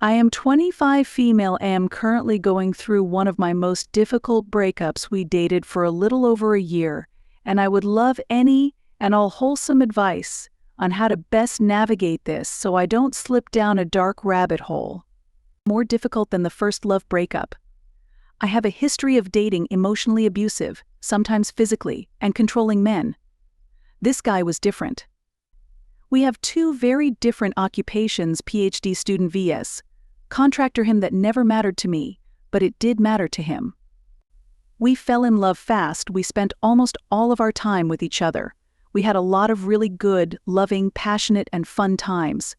I am 25 female am currently going through one of my most difficult breakups. We dated for a little over a year, and I would love any and all wholesome advice on how to best navigate this so I don't slip down a dark rabbit hole. More difficult than the first love breakup. I have a history of dating emotionally abusive, sometimes physically, and controlling men. This guy was different. We have two very different occupations, PhD student vs. contractor. Him that never mattered to me, but it did matter to him. We fell in love fast. We spent almost all of our time with each other. We had a lot of really good, loving, passionate, and fun times.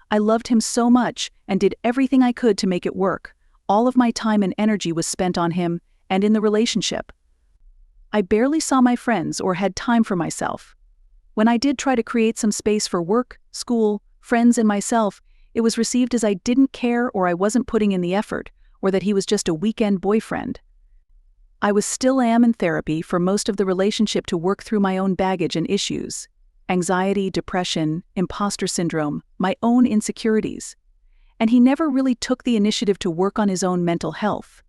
I loved him so much and did everything I could to make it work. All of my time and energy was spent on him and in the relationship. I barely saw my friends or had time for myself. When I did try to create some space for work, school, friends, and myself, it was received as I didn't care or I wasn't putting in the effort, or that he was just a weekend boyfriend. I was still in therapy for most of the relationship to work through my own baggage and issues. Anxiety, depression, imposter syndrome, my own insecurities. And he never really took the initiative to work on his own mental health.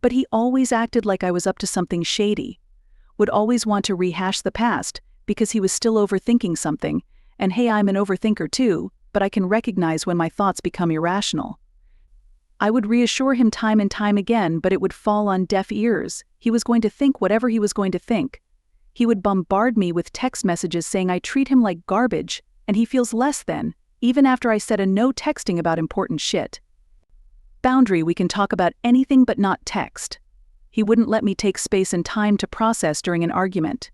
But he always acted like I was up to something shady, would always want to rehash the past because he was still overthinking something, and hey, I'm an overthinker too, but I can recognize when my thoughts become irrational. I would reassure him time and time again, but it would fall on deaf ears. He was going to think whatever he was going to think. He would bombard me with text messages saying I treat him like garbage, and he feels less than, even after I said a no texting about important shit. Boundary: we can talk about anything but not text. He wouldn't let me take space and time to process during an argument.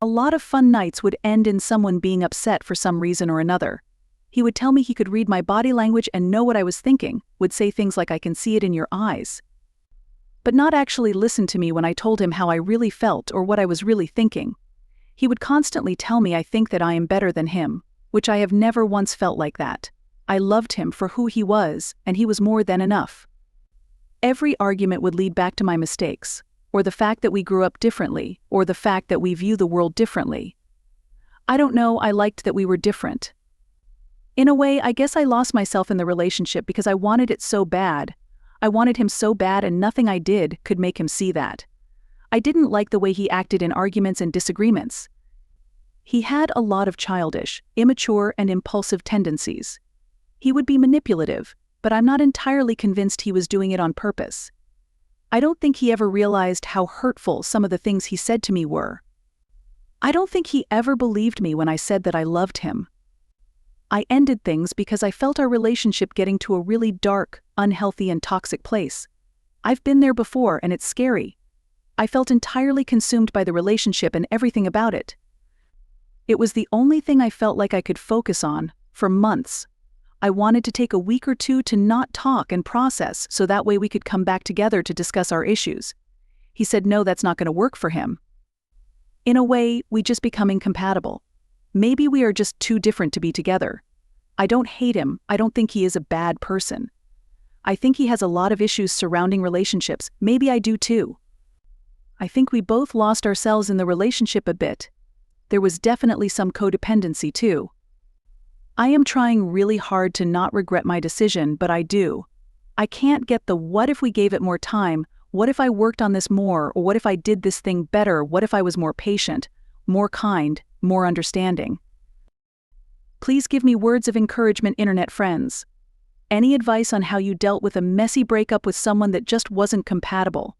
A lot of fun nights would end in someone being upset for some reason or another. He would tell me he could read my body language and know what I was thinking, would say things like I can see it in your eyes. But not actually listen to me when I told him how I really felt or what I was really thinking. He would constantly tell me I think that I am better than him, which I have never once felt like that. I loved him for who he was, and he was more than enough. Every argument would lead back to my mistakes, or the fact that we grew up differently, or the fact that we view the world differently. I don't know, I liked that we were different. In a way, I guess I lost myself in the relationship because I wanted it so bad. I wanted him so bad, and nothing I did could make him see that. I didn't like the way he acted in arguments and disagreements. He had a lot of childish, immature, and impulsive tendencies. He would be manipulative, but I'm not entirely convinced he was doing it on purpose. I don't think he ever realized how hurtful some of the things he said to me were. I don't think he ever believed me when I said that I loved him. I ended things because I felt our relationship getting to a really dark, unhealthy, and toxic place. I've been there before, and it's scary. I felt entirely consumed by the relationship and everything about it. It was the only thing I felt like I could focus on for months. I wanted to take a week or two to not talk and process so that way we could come back together to discuss our issues. He said no, that's not going to work for him. In a way, we just become incompatible. Maybe we are just too different to be together. I don't hate him. I don't think he is a bad person. I think he has a lot of issues surrounding relationships. Maybe I do too. I think we both lost ourselves in the relationship a bit. There was definitely some codependency too. I am trying really hard to not regret my decision, but I do. I can't get the what if we gave it more time, what if I worked on this more, or what if I did this thing better, what if I was more patient, more kind, more understanding. Please give me words of encouragement, internet friends. Any advice on how you dealt with a messy breakup with someone that just wasn't compatible?